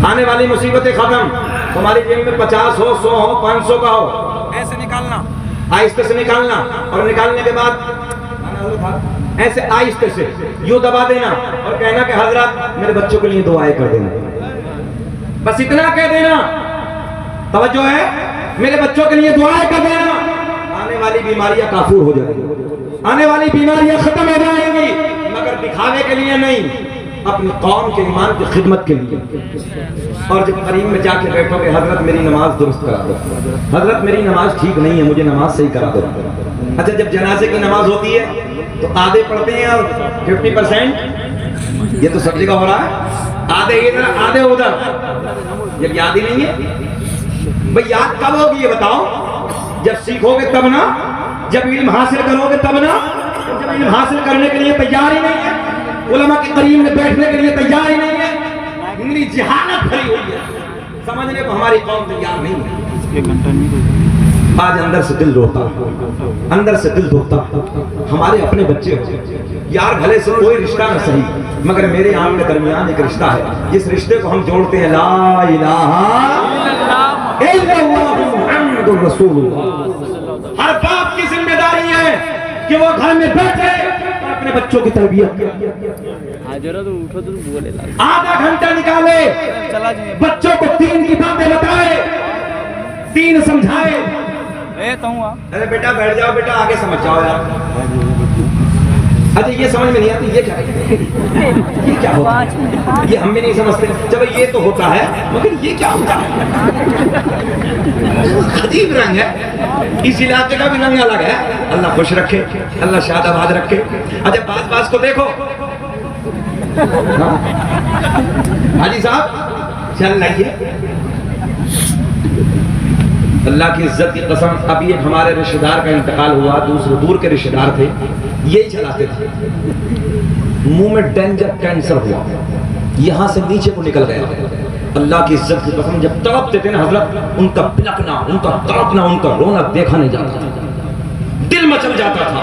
आने वाली मुसीबतें खत्म। तुम्हारी जेब में 50 हो, 100 हो, 500 का हो, ऐसे निकालना, आहिस्ते से निकालना, और निकालने के बाद ऐसे आहिस्ते से यूं दबा देना और कहना कि हजरत मेरे बच्चों के लिए दुआएं कर देना। बस इतना कह देना, तवज्जो है, मेरे बच्चों के लिए दुआएं कर देना। आने वाली बीमारियां काफूर हो जाएंगी, आने वाली बीमारियां खत्म हो जाएंगी, मगर दिखावे के लिए नहीं, अपनी कौम के ईमान की खिदमत के लिए। और जब करीब में जाके बैठोगे, हजरत मेरी नमाज दुरुस्त करा दो, हजरत मेरी नमाज ठीक नहीं है, मुझे नमाज सही करा दो। अच्छा, जब जनाजे की नमाज होती है तो आधे पढ़ते हैं और 50% ये तो सब जगह हो रहा है, आधे इधर आधे उधर, जब याद ही नहीं है। भाई याद कब होगी ये बताओ? जब सीखोगे तब ना, जब इल्म हासिल करोगे तब ना। जब इल्म हासिल करने के लिए तैयार ही नहीं है, उलमा के करीब में बैठने के लिए तैयार ही नहीं है, मेरी जहानत भरी हुई है, समझने को हमारी कौम तैयार नहीं है। आज अंदर से दिल रोता, अंदर से दिल रोता, हमारे अपने बच्चे हो यार, भले से कोई रिश्ता न सही, मगर मेरे आपके दरमियान एक रिश्ता है, जिस रिश्ते को हम जोड़ते हैं ला इलाहा इल्लल्लाह मुहम्मदुर रसूलुल्लाह। हर बाप की जिम्मेदारी है कि वो घर में बैठे अपने बच्चों की तरबियत आधा घंटा निकाले, बच्चों को दीन की बातें बताए, दीन समझाए। अरे बेटा बैठ जाओ, बेटा आगे समझ जाओ यार। अच्छा ये समझ में नहीं आती, ये क्या ये क्या होता है, ये हम भी नहीं समझते। जब ये तो होता है, मगर ये क्या होता है? अजीब रंग है, इस इलाके का भी रंग अलग है। अल्लाह खुश रखे, अल्लाह शादाबाद रखे। अच्छा बात को देखो, हाजी साहब चल रही अल्लाह की इज्जत की कसम। अभी एक हमारे रिश्तेदार का इंतकाल हुआ, दूसरे दूर के रिश्तेदार थे, यही चलाते थे, मुंह में डेंजर कैंसर हुआ, यहां से नीचे को निकल गया। अल्लाह की इज्जत की कसम, जब तड़पते थे ना हजरत, उनका बिलकना, उनका तड़पना, उनका रोना देखा नहीं जाता था, दिल मचल जाता था।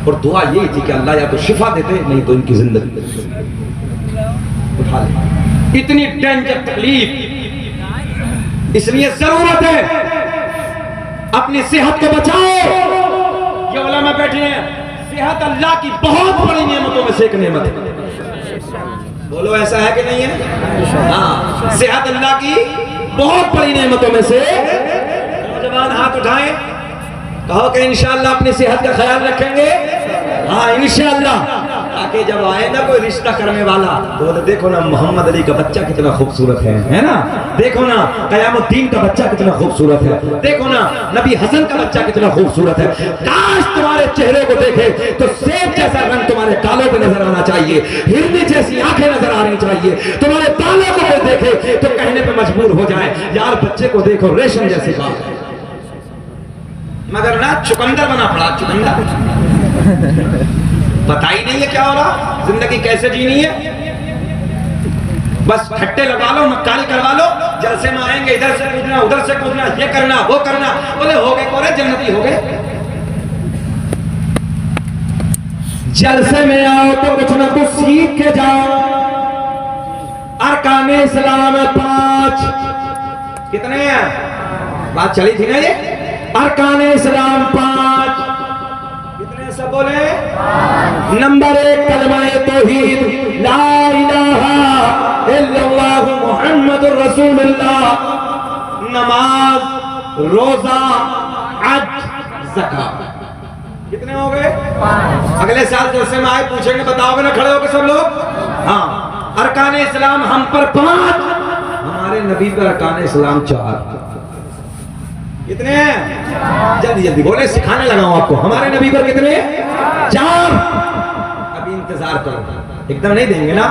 और दुआ यही थी कि अल्लाह या तो शिफा देते, नहीं तो इनकी जिंदगी उठा ले। इतनी डेंजर तकलीफ, इसलिए जरूरत है अपनी सेहत को बचाओ। ये उलमा बैठे हैं, सेहत अल्लाह की बहुत बड़ी नेमतों में से एक नेमत है। बोलो ऐसा है कि नहीं है? हाँ, सेहत अल्लाह की बहुत बड़ी नेमतों में से। नौजवान हाथ उठाएं, कहो कि इंशाअल्लाह अपनी सेहत का ख्याल रखेंगे। हाँ इंशाअल्लाह, ताकि जब आए ना कोई रिश्ता करने वाला तो बोले देखो ना मोहम्मद अली का बच्चा कितना खूबसूरत है ना, देखो ना कयामुद्दीन का बच्चा कितना खूबसूरत है, देखो ना नबी हसन का बच्चा कितना खूबसूरत है। काश तुम्हारे चेहरे को देखे तो सेब जैसा रंग तुम्हारे गालों पे नजर आना चाहिए, हिरनी जैसी आंखें नजर आनी चाहिए, तुम्हारे बालों को देखे तो कहने पे मजबूर हो जाए यार बच्चे को देखो रेशम जैसे बाल, मगर ना चुकंदर बना पड़ा, चुकंदर। पता ही नहीं है क्या हो रहा, जिंदगी कैसे जीनी है, बस ठट्टे लगा लो, मक्कारी करवा लो, जलसे में आएंगे इधर से कूदना उधर से कूदना, ये करना वो करना, बोले हो गए कोरे जन्नती हो गए। जलसे में आओ तो कुछ ना कुछ सीख के जाओ। अरकान इस्लाम 5 कितने हैं, बात चली थी ना ये, अरकान इस्लाम 5 कितने, सब बोले। नंबर 1 कलमाए तौहीद, ला इलाहा इल्लल्लाह मुहम्मदुर रसूलुल्लाह, नमाज, रोजा, हज, ज़कात, कितने हो गए? 5। अगले साल जलसे में आए पूछेंगे, बताओगे ना खड़े होकर सब लोग? हाँ, अरकान इस्लाम हम पर 5, हमारे नबी पर अरकान इस्लाम 4। कितने हैं? जल्दी जल्दी बोले, सिखाने लगा हूं आपको। हमारे नबी पर कितने? 4। अभी इंतजार करो, एकदम नहीं देंगे ना,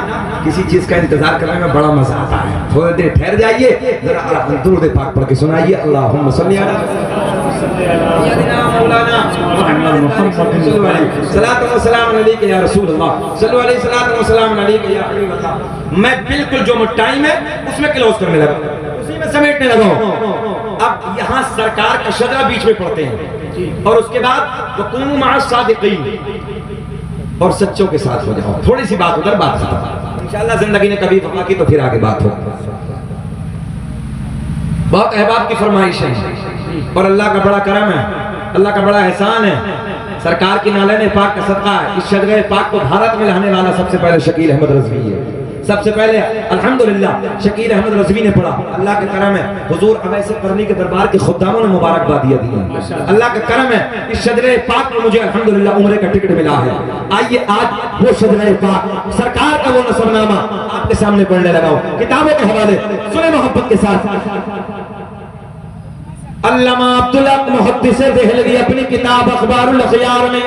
किसी चीज का इंतजार करने में बड़ा मजा आता है। थोड़ी देर ठहर जाइए, जरा दुरूद पाक पढ़ के सुनाइए, अल्लाहुम्मा सल्ली अला सय्यिदिना मौलाना मुहम्मद सल्लल्लाहु अलैहि वसल्लम या रसूल अल्लाह सल्लल्लाहु अलैहि वसल्लम या हबीब अल्लाह। मैं बिल्कुल जो टाइम है उसमें क्लोज करने लगा, उसी में समेटने लगा। अब यहाँ सरकार का शजरा बीच में पढ़ते हैं और उसके बाद वकुनु मअ सादिकीन, और सच्चों के साथ हो जाओ। थोड़ी सी बात उधर, बात खत्म। इंशाअल्लाह जिंदगी ने कभी वफा की तो फिर आगे बात हो। बहुत अहबाब की फरमाइश है और अल्लाह का बड़ा करम है, अल्लाह का बड़ा एहसान है। सरकार की नाले पाक का सदका है। इस शजरे पाक को भारत में लाने वाला सबसे पहले शकील अहमद रज़वी है। सबसे पहले अल्हम्दुलिल्लाह शकील अहमद रज़वी ने पढ़ा। अल्लाह के करम है, हुजूर अवैस करनी के दरबार के खुद्दामों ने मुबारकबादियां दी हैं। अल्लाह का करम है, इस शजरे पाक में मुझे अल्हम्दुलिल्लाह उम्रे का टिकट मिला है। आइए आज वो शजरे पाक सरकार का वो नसबनामा आपके सामने पढ़ने लगा हूं, किताबों के हवाले सुने मोहब्बत के साथ। अल्लामा अब्दुल हक मुहद्दिस देहलवी अपनी किताब अखबारुल अखयार में,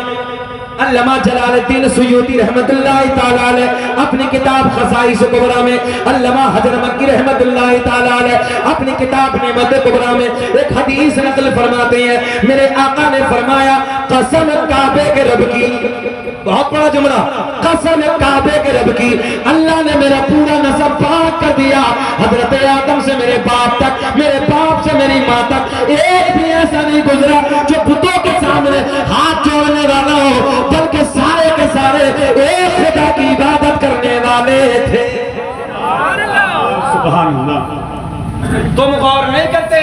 अल्लामा जलालुद्दीन सुयूती रहमतुल्लाहि ताला अलैह अपनी किताब खसाइस कुबरा में, अल्लामा हजर मक्की रहमतुल्लाहि ताला अलैह अपनी किताब नेमत कुबरा में एक हदीस नकल फरमाते हैं, मेरे आका ने फरमाया कसम काबे के रब की, बहुत बड़ा जुमला, कसम काबे के रब की, अल्लाह ने मेरा पूरा नसब पाक कर दिया। हजरत आदम से मेरे बाप तक, मेरे बाप से मेरी माँ तक एक भी ऐसा नहीं गुजरा जो बुतों के सामने हाथ जोड़ने वाला हो, बल्कि सारे के सारे एक खुदा की इबादत करने वाले थे। सुभान अल्लाह। तुम गौर नहीं करते,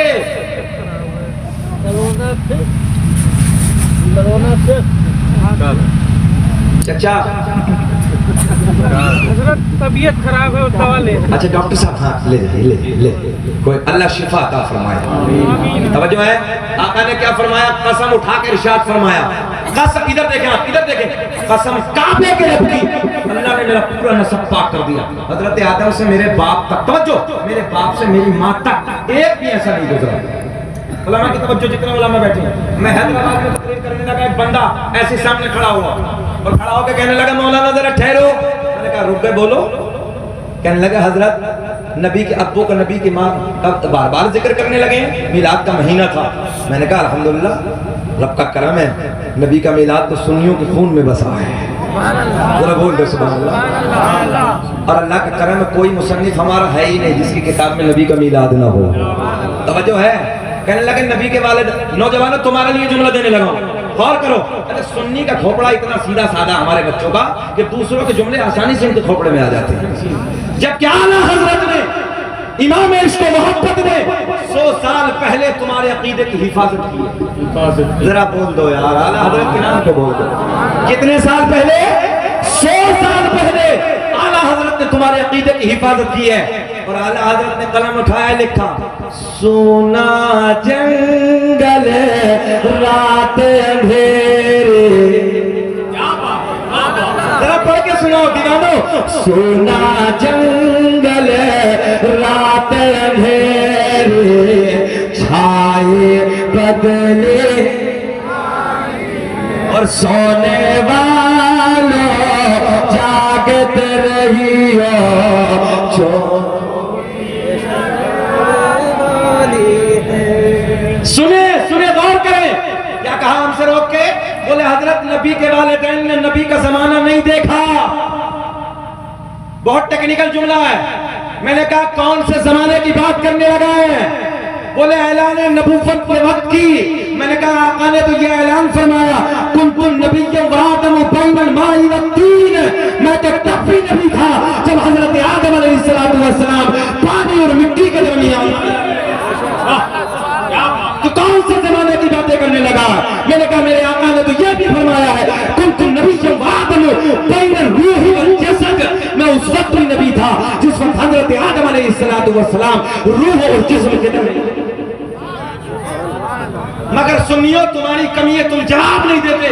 चाचा तबीयत खराब है, दवा ले। अच्छा डॉक्टर साहब, हाँ ले ले ले ले, कोई अल्लाह शिफा अता फरमाए। तवज्जो है, आका ने क्या फरमाया, कसम उठा के इरशाद फरमाया, कसम, इधर देखें आप, इधर देखें, कसम काबे के रब की, अल्लाह ने मेरा पूरा नसब पाक कर दिया। हजरत आदम से मेरे बाप तक, तवज्जो, मेरे बाप से मेरी माँ तक एक भी ऐसा नहीं गुजरा। उलमा की तवज्जो, जितने उलमा बैठे हैं, मैं हैदराबाद में तकरीर करने लगा, एक बंदा ऐसे सामने खड़ा हुआ और खड़ा होकर कहने लगा, मौलाना जरा ठहरो। मैंने कहा रुक गए, बोलो। कहने लगा हजरत नबी के अब्बू का, नबी की माँ का बार बार जिक्र करने लगे, मिलाद का महीना था। मैंने कहा अल्हम्दुलिल्लाह रब का करम है, नबी का मिलाद तो सुन्नियों के खून में बसा है। जरा बोल दो सुभान अल्लाह। और अल्लाह का करम है, कोई मुसन्निफ हमारा है ही नहीं जिसकी किताब में नबी का मिलाद ना हो। तवज्जो है। कहने लगे नबी के वालिद, नौजवानों तुम्हारे लिए जुमला देने लगा, गौर करो। अरे सुन्नी का खोपड़ा इतना सीधा साधा हमारे बच्चों का कि दूसरों के जुमले आसानी से इनके खोपड़े में आ जाते हैं। जब क्या आला हजरत ने, इमाम इश्क व मोहब्बत ने 100 साल पहले तुम्हारे अकीदे की हिफाजत की। जरा बोल दो यार, आला हजरत के नाम पे बोल दो। कितने साल पहले? 100 साल पहले आला हजरत ने तुम्हारे अकीदे की हिफाजत की है। और आला हजरत ने कलम उठाया, लिखा सोना जंगल रात अंधेरे। जरा पढ़ के सुनो दीवानो, सोना जंगल रात अंधेरे, छाए बदले और सोने वालों जागते रहियो, सुने सुने, गौर करें। क्या कहा हमसे रोक के? बोले हजरत नबी के वालिदैन ने नबी का जमाना नहीं देखा। बहुत टेक्निकल जुमला है। मैंने कहा कौन से जमाने की बात करने लगा है? बोले ऐलान नबुव्वत के वक्त की। मैंने कहा आका ने तो ये ऐलान फरमाया, कुंतुम नबिय्यन व आदम बैनल माई व तीन, मैं तो तब भी नबी था जब हजरत आदम अलैहिस्सलातु वस्सलाम पानी और मिट्टी के दरमियान। तो कौन से जमाने की बातें करने लगा? मैंने कहा मेरे आका ने तो यह भी फरमाया है, कुंतुम नबिय्यन व आदम बैनल रूह वल जसद, मैं उस वक्त भी नबी था जिस वक्त हजरत आदम अलैहिस्सलातु वस्सलाम रूह और जिस्म के दरमियान। मगर सुन्नियों तुम्हारी कमी है, तुम जवाब नहीं देते,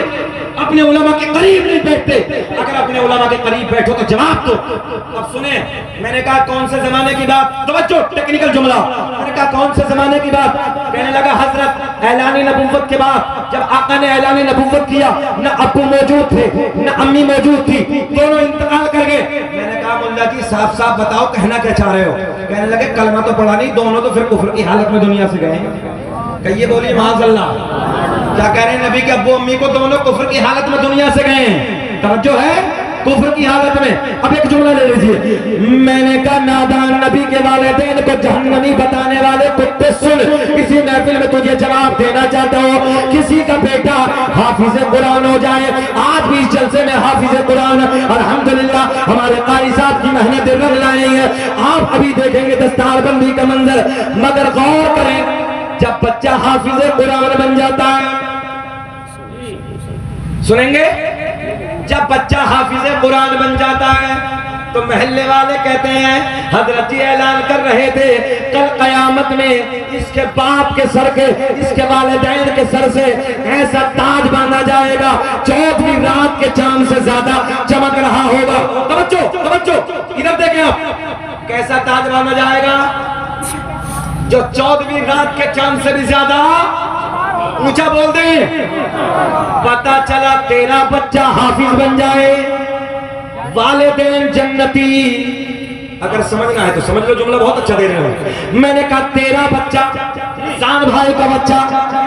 अपने उलमा के करीब नहीं बैठते। अगर अपने उलमा के करीब बैठो तो जवाब दो। अब सुने, मैंने कहा कौन से जमाने की बात? तवज्जो, टेक्निकल जुमला। मैंने कहा कौन से जमाने की बात? कहने लगा हजरत ऐलान नबुव्वत के बाद, जब आका ने ऐलान नबुव्वत किया, न अब्बू मौजूद थे न अम्मी मौजूद थी, दोनों इंतकाल कर गए। मैंने कहा मुल्ला जी साफ साफ बताओ कहना क्या चाह रहे हो? कहने लगे कलमा तो पढ़ा नहीं, दोनों तो फिर कुफ्र की हालत में दुनिया से गए। कहिए बोलिए माज़अल्लाह। क्या कह रहे हैं? नबी के अब्बू अम्मी को दोनों कुफ्र की हालत में दुनिया से गए हैं। तवज्जो है, कुफ्र की हालत में। अब एक जुमला ले लीजिए। मैंने कहा नादान नबी के वालिदैन को जहन्नमी बताने वाले कुत्ते सुन, किसी महफिल में तुझे जवाब देना चाहता हूँ, किसी का बेटा हाफिज कुरान हो जाए, आज भी इस जलसे में हाफिज कुरान अल्हम्दुलिल्लाह हमारे कारी साहब की मेहनत रंग लाएंगे। आप अभी देखेंगे दस्तारबंदी का मंजर, मगर गौर करें जब बच्चा हाफिज कुरान बन जाता है, सुनेंगे, जब बच्चा हाफिज कुरान बन जाता है तो महल्ले वाले कहते हैं हजरत जी ऐलान कर रहे थे कल कयामत में इसके बाप के सर के, इसके वालिदैन के सर से ऐसा ताज बांधा जाएगा 14वीं रात के चांद से ज्यादा चमक रहा होगा। तवज्जो तवज्जो, इधर देखें आप, कैसा ताज बांधा जाएगा जो 14वीं रात के चांद से भी ज्यादा ऊंचा। बोल दे, पता चला तेरा बच्चा हाफिज बन जाए, वालिदैन जन्नती। अगर समझना है तो समझ लो, जुमला बहुत अच्छा दे रहे हो। मैंने कहा तेरा बच्चा, जान भाई का बच्चा,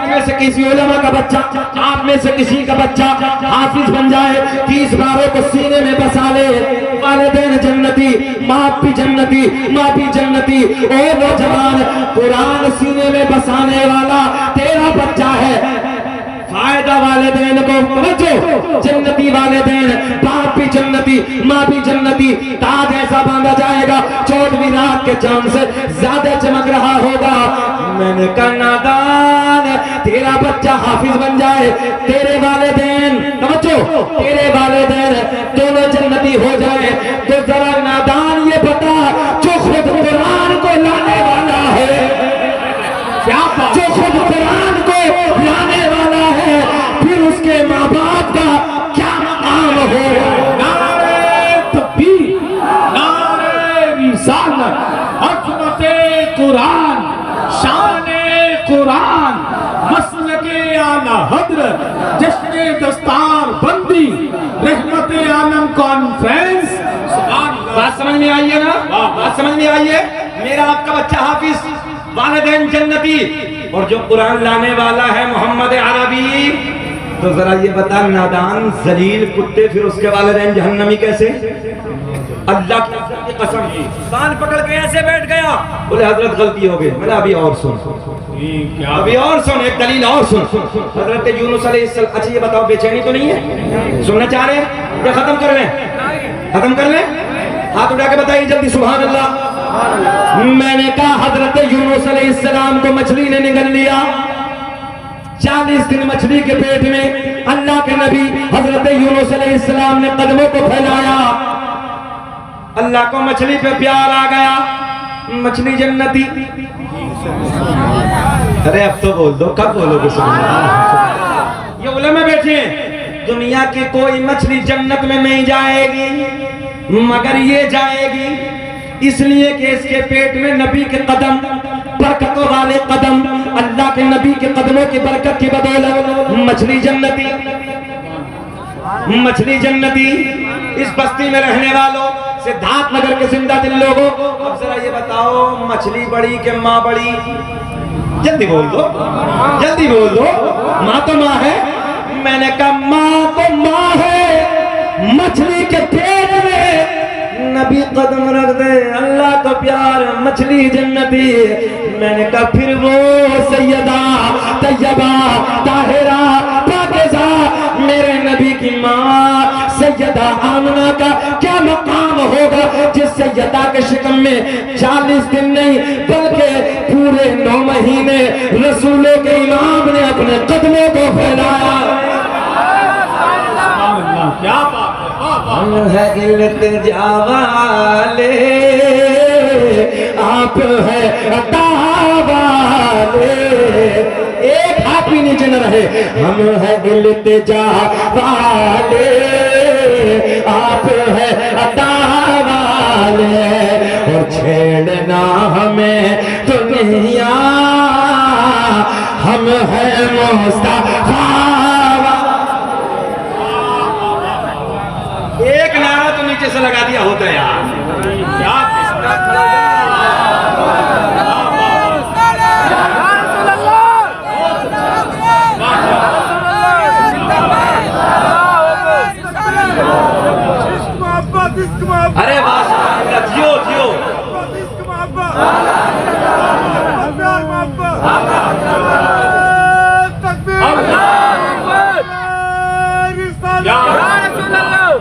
में से किसी उलमा का बच्चा, आप में से किसी का बच्चा हाफिज बन जाए, 30 बारों को सीने में बसा ले, वालिदैन जन्नती, बाप भी जन्नती, माँ भी जन्नती। ओ नौजवान, कुरान सीने में बसाने वाला तेरा बच्चा है, फायदा वालिदैन को, समझो, जन्नती वालिदैन, बाप भी जन्नती, माँ भी जन्नती। ताज ऐसा बांधा जाएगा 14वीं रात के चांद से ज्यादा चमक रहा होगा। मैंने कहा नादान, तेरा बच्चा हाफिज बन जाए, तेरे वालिदैन, समझो, तेरे वालिदैन दोनों जन्नती हो जाए, तो जरा नादान ये बता जो खुद कुरान को लाने वाला है, जो खुद कुरान को लाने वाला है, फिर उसके माँ बाप का क्या मकाम होगा? नारे तकबीर, नारे रिसालत, अज़मते कुरान, शाने कुरान, मसलके आला हज़रत, जश्ने दस्तार बंदी, रहमते आलम कॉन्फ्रेंस। बात समझ में आई है ना? बात समझ में आई है? मेरा आपका बच्चा हाफिज, वालिदैन जन्नती, और जो कुरान लाने वाला है मोहम्मद अरबी। तो जरा ये बता नादान जलील कुत्ते, फिर उसके वालिदैन जहन्नमी कैसे? अल्लाह की कसम, कान पकड़ के ऐसे बैठ गया, बोले हजरत गलती हो गई। मैंने अभी और सुन, अभी और सुन, एक दलील और सुन। हजरत यूनुस अलैहिस्सलाम, अच्छा ये बताओ बेचैनी तो नहीं है? सुनना चाह रहे हैं या खत्म कर लें? खत्म कर लें? हाथ उठा के बताइए जल्दी, सुभान अल्लाह। मैंने कहा हजरत यूनुस अलैहिस्सलाम को मछली ने निगल लिया, 40 दिन मछली के पेट में। अल्लाह के नबी हजरत यूनुस अलैहिस्सलाम ने कदमों को फैलाया, अल्लाह को मछली पे प्यार आ गया, मछली जन्नती। अरे अब तो बोल दो, कब बोलोगे? ये उलमा बैठे हैं, दुनिया की कोई मछली जन्नत में नहीं जाएगी, मगर ये जाएगी इसलिए कि इसके पेट में नबी के कदम, बरकतों वाले कदम, अल्लाह के नबी के कदमों की बरकत की बदौलत मछली जन्नती, मछली जन्नती। इस बस्ती में रहने वालों, सिद्धार्थ नगर के जिंदा दिल लोगों, अब जरा ये बताओ, मछली बड़ी के माँ बड़ी? जल्दी बोल दो, जल्दी बोल दो। माँ तो माँ है। मैंने कहा माँ तो माँ है, मछली के पेट में नबी कदम रख दे, अल्लाह का प्यार, मछली जन्नती। मैंने कहा फिर वो सैयदा तैयबा ताहिरा पाकीज़ा मेरे नबी की माँ सैयदा आमना का क्या मकाम होगा, जिस सैयदा के शिकम में 40 दिन नहीं बल्कि पूरे 9 महीने रसूलों के इमाम ने अपने कदमों को फैलाया। क्या बात हम है इल्तिजा वाले, आप है अता वाले, एक हाथ भी नीचे न रहे। हम है इल्तिजा वाले, आप है अता वाले, और छेड़ना हमें दुनिया, हम है मुस्तफा। एक नारा तो नीचे से लगा दिया होता यार। अरे वाह, जियो जियो।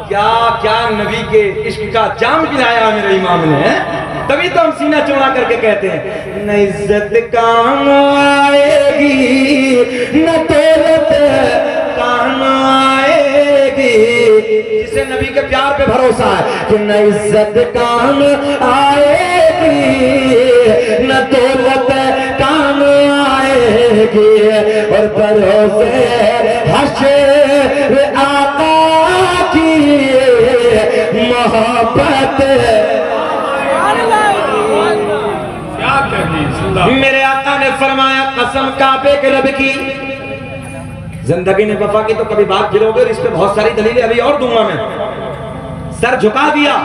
क्या क्या कुर्बान नबी के इश्क का जाम पिलाया मेरे इमाम ने, तभी तो हम सीना चौड़ा करके कहते हैं न इज्जत काम आएगी न दौलत काम आएगी। जिसे नबी के प्यार पे भरोसा है कि न इज्जत काम आएगी न दौलत काम आएगी, और भरोसे हश्र आका की मोहब्बत। मेरे आका ने फरमाया कसम काबे के रब की, जिंदगी ने वफा की तो कभी बात गिरोगे, इस पे बहुत सारी दलीलें अभी और दूंगा मैं। सर झुका दिया,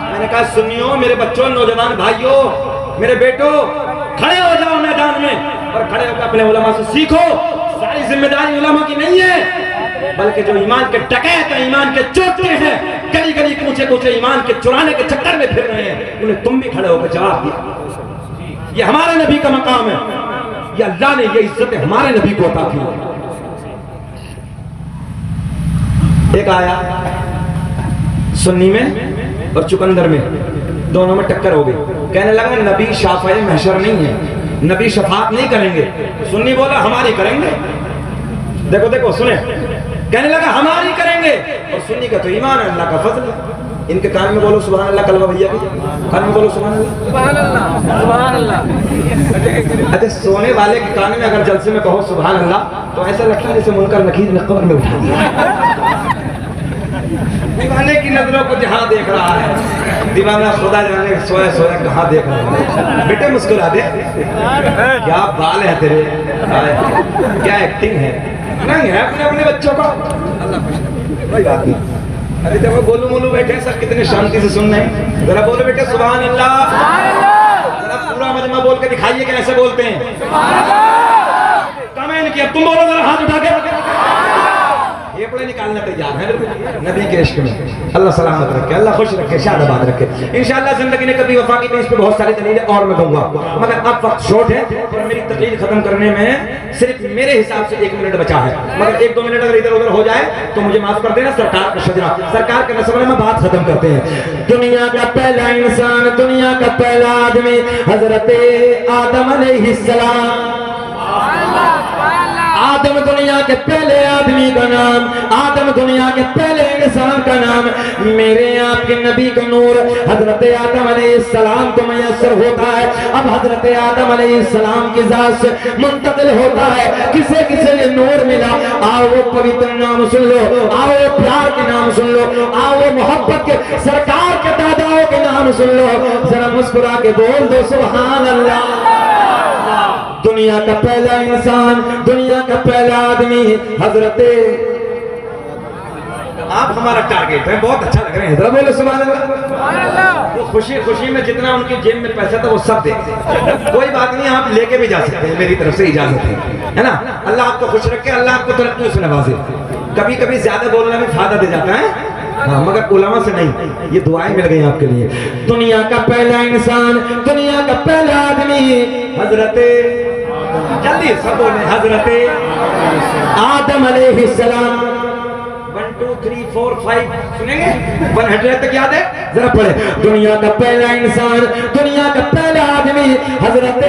मैंने कहा सुनियो मेरे बच्चों, नौजवान भाइयों, मेरे बेटो, खड़े हो जाओ मैदान में और खड़े होकर अपने उलमा से सीखो। सारी जिम्मेदारी उलमा की नहीं है, बल्कि जो ईमान के डकैत हैं, ईमान के चोटे हैं, गली गली कूचे कूचे ईमान के चुराने के चक्कर में फिर रहे हैं, उन्हें तुम भी खड़े होकर जवाब दिया। ये हमारे नबी का मकाम है, ये अल्लाह ने ये इज्जत हमारे नबी को अता की। एक आया सुन्नी में और चुकंदर में, दोनों में टक्कर हो गई। कहने लगा नबी शाफ़ाए महशर नहीं है, नबी शफात नहीं करेंगे। सुन्नी बोला हमारी करेंगे। देखो देखो सुने, कहने लगा हमारी करेंगे, और सुन्नी का तो ईमान है, अल्लाह का फजल है। इनके कान में बोलो सुभान अल्लाह, कलमा भैया के कान में बोलो सुभान अल्लाह, सुभान अल्लाह, सुभान अल्लाह। अच्छा, सोने वाले के कान में अगर जलसे में कहो सुभान अल्लाह तो ऐसा लगता है जैसे मुनकर नकीर ने कब्र में उठा दिया। दीवाने की नजरों को जहां देख रहा है, दीवाना खुदा जाने सोया सोया कहां देख रहा है। बेटे मुस्कुरा दे, क्या बाल है तेरे, क्या एक्टिंग है, नहीं है अपने अपने बच्चों का। कोई बात नहीं। अरे जब बोलू बोलू बैठे सब कितने शांति से सुन रहे हैं, जरा बोलो बेटे सुभान अल्लाह, जरा पूरा मजमा बोल के दिखाइए कैसे बोलते हैं। कमेंट किया, तुम बोलो जरा हाथ उठा के, ये पड़े निकालना तैयार है नबी के इश्क में। अल्लाह सलामत रखे, अल्लाह खुश रखे, शादाबाद रखे। इंशाअल्लाह जिंदगी ने कभी वफा की, तो इस पे बहुत सारी दलीलें और मैं दूंगा, मगर अब वक्त शॉर्ट है और मेरी तकरीर खत्म करने में सिर्फ मेरे हिसाब से 1 मिनट बचा है, मगर 1-2 मिनट अगर इधर उधर हो जाए तो मुझे माफ कर देना। सरकार का शजरा, सरकार के नस्ल में बात खत्म करते हैं। दुनिया का पहला इंसान, दुनिया का पहला आदमी हजरत आदम अलैहिस्सलाम। आदम दुनिया के पहले आदमी का नाम, आदम दुनिया के पहले इंसान का नाम। मेरे आपके नबी का नूर हजरत आदम अलैहिस्सलाम को मयस्सर होता है। अब हजरत आदम अलैहिस्सलाम की जात से मुंतकिल होता है। किसे किसे ये नूर मिला? आओ वो पवित्र नाम सुन लो, आओ वो प्यार के नाम सुन लो, आओ वो मोहब्बत के सरकार के दादाओं के नाम सुन लो। जरा मुस्कुरा के बोल दो सुभान अल्लाह। दुनिया का पहला इंसान, दुनिया का पहला आदमी हजरत, आप हमारा टारगेट है, बहुत अच्छा लग रहे हैं, जरा बोलो सुभान अल्लाह। वो खुशी खुशी में जितना उनकी जेब में पैसा था वो सब दे, कोई बात नहीं, आप लेके भी जा सकते हैं, मेरी तरफ से इजाजत है ना। अल्लाह आपको खुश रखे, अल्लाह आपको तरक्की से नवाजे। कभी कभी ज्यादा बोलना भी फायदा दे जाता है, हाँ, मगर उलमा से नहीं। ये दुआएं मिल गई आपके लिए। दुनिया का पहला इंसान, दुनिया का पहला आदमी हजरत, जल्दी सब बोले, हजरत आदम अलैहिस्सलाम। 1 2 3 4 5 सुनेंगे, 100 तक याद है? जरा पढ़े। दुनिया का पहला इंसान, दुनिया का पहला आदमी हजरत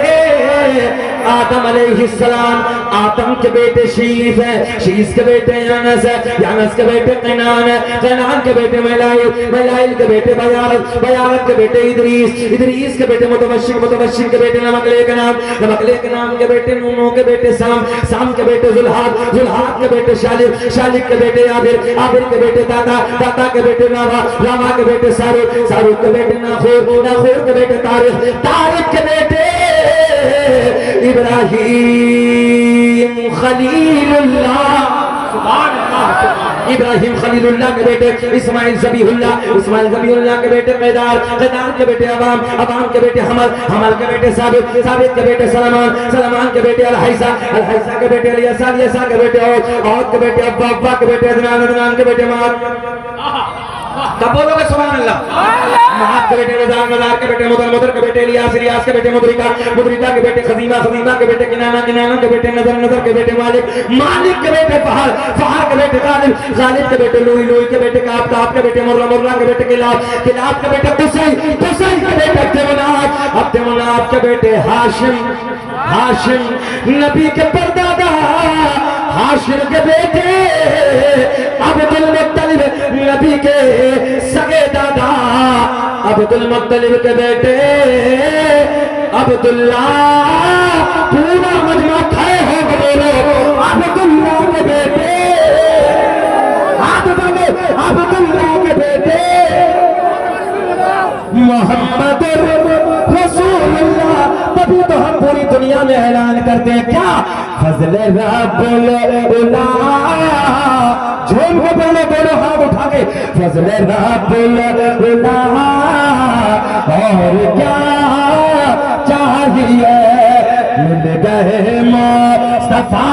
आदम अलैहिस्सलाम। आदम के बेटे शीश है, शीश के बेटे यानस है, यानस के बेटे कैनान है, कैनान के बेटे मलाइल, मलाइल के बेटे बयारत, बयारत के बेटे इदरीस, इदरीस के बेटे मुतवश्शिर, मुतवश्शिर के बेटे नमकले के नाम, नमकले के नाम के बेटे नूनो के बेटे साम, साम के बेटे जुल्हाद, जुल्हाद के बेटे शालिक, शालिक के बेटे आबिर, आबिर के बेटे दाता, दाता के बेटे रामा, रामा के बेटे सारुक, सारुक के बेटे नाखूर, नाखूर के बेटे तारिक, तारिक के बेटे इब्राहिम खलीलुल्लाह। सुभान अल्लाह। इब्राहिम खलीलुल्लाह के बेटे इस्माइल ज़बीहुल्लाह, इस्माइल ज़बीहुल्लाह के बेटे कैदार, कैदार के बेटे अवाम, अवाम के बेटे हमल, हमल के बेटे साबित, साबित के बेटे सलमान, सलमान के बेटे अल-हैसा, अल-हैसा के बेटे अलियसा, अलियसा के बेटे औद के बेटे अब्बा, अब्बा के बेटे अदनान, अदनान के बेटे माद। कब बोलोगे सुभान अल्लाह? महाद के बेटे रज़ान, रज़ान के बेटे मुदर, मुदर के बेटे इलियास, इलियास के बेटे मुदरिका, मुदरिका के बेटे खज़ीमा, खज़ीमा के बेटे किनाना, किनाना के बेटे नज़र, नज़र के बेटे मालिक, मालिक के बेटे फहर, फहर के बेटे गालिब, गालिब के बेटे लुई, लुई के बेटे काब, काब के बेटे मुर्रा, मुर्रा के बेटे किलाब, किलाब के बेटे कुसै, कुसै के बेटे अब्दुमनाफ, अब्दुमनाफ के बेटे हाशिम, हाशिम नबी के परदादा, हाशिम के बेटे अब्दुल मुत्तलिब नबी के सगे दादा, अब्दुल मुत्तलिब के बेटे अब्दुल्ला, पूरा मजमा खड़े हो बोलो अब्दुल्ला के बेटे, अब्दुल्ला के बेटे मोहम्मद रसूलुल्लाह। तभी तो हम पूरी दुनिया में ऐलान करते हैं क्या? फज़ल रब्बुल उला, झूम के बोलो, बोलो हाथ उठा के, फज़ल रब्बुल उला, और क्या चाहिए, मिल गए मुस्तफा।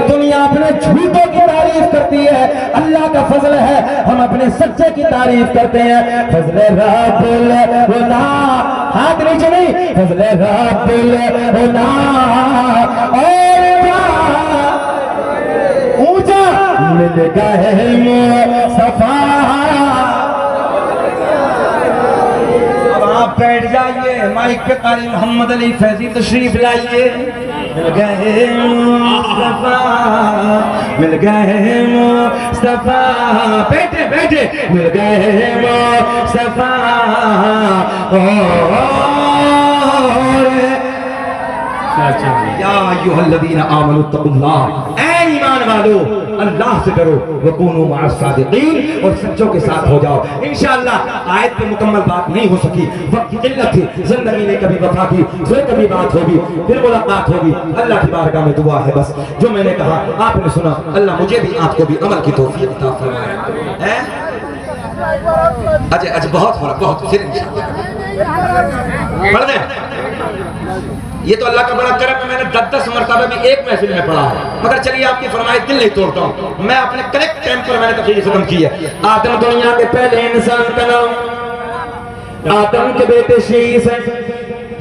दुनिया अपने झूठों की तारीफ करती है, अल्लाह का फजल है हम अपने सच्चे की तारीफ करते हैं। फजल रब्बुल उला, हाथ नीचे नहीं, फजल रब्बुल उला, और ऊंचा मिल गए मुस्तफा। अब आप बैठ जाइए, माइक पे कारी मोहम्मद अली फैजी तशरीफ लाइए। मिल गए मुस्तफा, मिल गए मुस्तफा, बैठे बैठे, मिल गए मुस्तफा। या अय्युहल्लज़ीना आमनू तक़ुल्लाह, ऐ ईमान वालो अल्लाह से डरो, वकूनू मअस सादिक़ीन, और सच्चों के साथ हो जाओ। इंशाअल्लाह आयत पे मुकम्मल बात नहीं हो सकी, वक्त की किल्लत थी, जिंदगी ने कभी वफा की, फिर कभी बात होगी, फिर मुलाकात होगी। अल्लाह की बारगाह में दुआ है बस, जो मैंने कहा आपने सुना, अल्लाह मुझे भी आपको भी अमल की तौफीक अता फरमाए। अजय अजय बहुत हो रहा, बहुत, फिर इंशाअल्लाह पढ़ दें। ये तो अल्लाह का बड़ा करम है, मैंने 10-10 मरतबा भी एक महफिल में पढ़ा है, मगर चलिए आपकी फरमाइश दिल नहीं तोड़ता हूँ। मैं अपने करेक्ट टाइम पर मैंने तफसीर खत्म की है। आदम दुनिया के पहले इंसान का नाम, आदम के बेटे शीश है,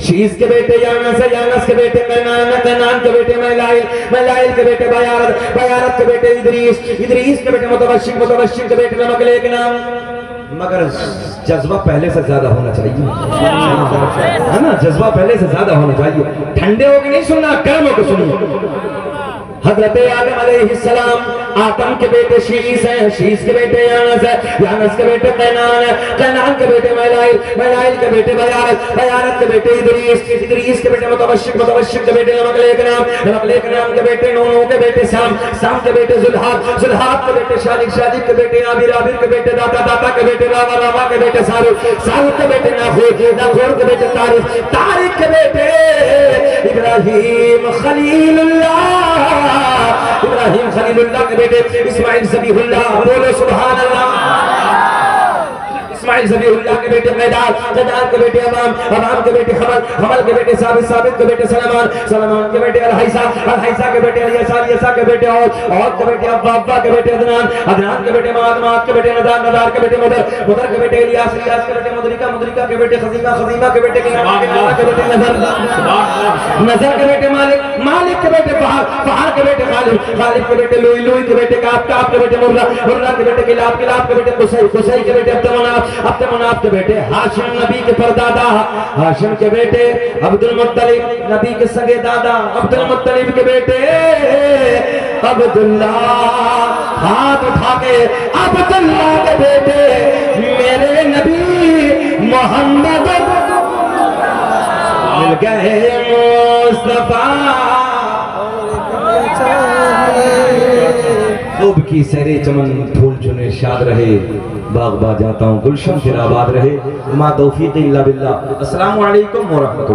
शीश के बेटे यानस है, यानस के बेटे कैनान, कैनान के बेटे मैलाइल, मैलाइल के बेटे बयारत, बयारत के बेटे इदरीस, इदरीस के बेटे मुतवश्शिक, मुतवश्शिक के बेटे नमकले के नाम। मगर जज्बा पहले से ज्यादा होना चाहिए, है ना? जज्बा पहले से ज्यादा होना चाहिए। ठंडे होके नहीं सुनना, गर्म होकर सुनिए। हजरत आदम अलैहिस्सलाम, आदम के बेटे शीश है, शीश के बेटे यानस है, यानस के बेटे कैनान है, कैनान के बेटे मैलाइल, मैलाइल के बेटे बयारत, बयारत के बेटे इदरीस, इदरीस के बेटे मुतवश्शिक, मुतवश्शिक के बेटे नमकले के नाम, नमकले के नाम के बेटे नूह के बेटे शाम, शाम के बेटे जुल्हाद, जुल्हाद के बेटे शालिक, शालिक के बेटे आबिर, आबिर के बेटे दाता, दाता के बेटे रावा, रावा के बेटे सारुक, सारुक के बेटे नाखूर, नाखूर के बेटे तारिक, तारिक के बेटे इब्राहीम खलीलुल्लाह, इब्राहिम खलीलुल्लाह के बेटे इस्माइल ज़बीहुल्लाह, बोलो सुभान अल्लाह। इस्माइल ज़बीहुल्लाह के बेटे मैदान, मैदान के बेटे अमाम, अमाम के बेटे हमल, हमल के बेटे साबित, साबित के बेटे सलमान, सलमान के बेटे अलहैसा, अलहैसा के बेटे अलियसा, अलियसा के बेटे और के बेटे अब्बा, अब्बा के बेटे अदनान, अदनान के बेटे माद, माद के बेटे नदार, नदार के बेटे मुदर, मुदर के बेटे इलियास, इलियास के बेटे मुदरिका, मुदरिका के बेटे खज़ीमा, खज़ीमा के बेटे किनाना, किनाना के बेटे नज़र, नज़र के बेटे मालिक, मालिक के बेटे फहर, फहर के बेटे गालिब, गालिब के बेटे लुई, लुई के बेटे काब, काब के बेटे मुर्रा, मुर्रा के बेटे किलाब, किलाब के बेटे कुसै, कुसै के बेटे अब्दुमनाफ, अब्दुमनाफ के बेटे हाशिम नबी के परदादा, हाशिम के बेटे अब्दुल मुत्तलिब नबी के सगे दादा, अब्दुल मुत्तलिब के बेटे अब्दुल्ला, हाथ उठा के अब्दुल्ला के बेटे मेरे नबी मोहम्मद मिल गए मुस्तफा। खूब की सरे चमन फूल चुने शाद रहे, बाग बाग जाता हूँ गुलशन फिर आबाद रहे। मा तौफीक इल्ला बिल्लाह। अस्सलामु अलैकुम व रहमतुल्लाह।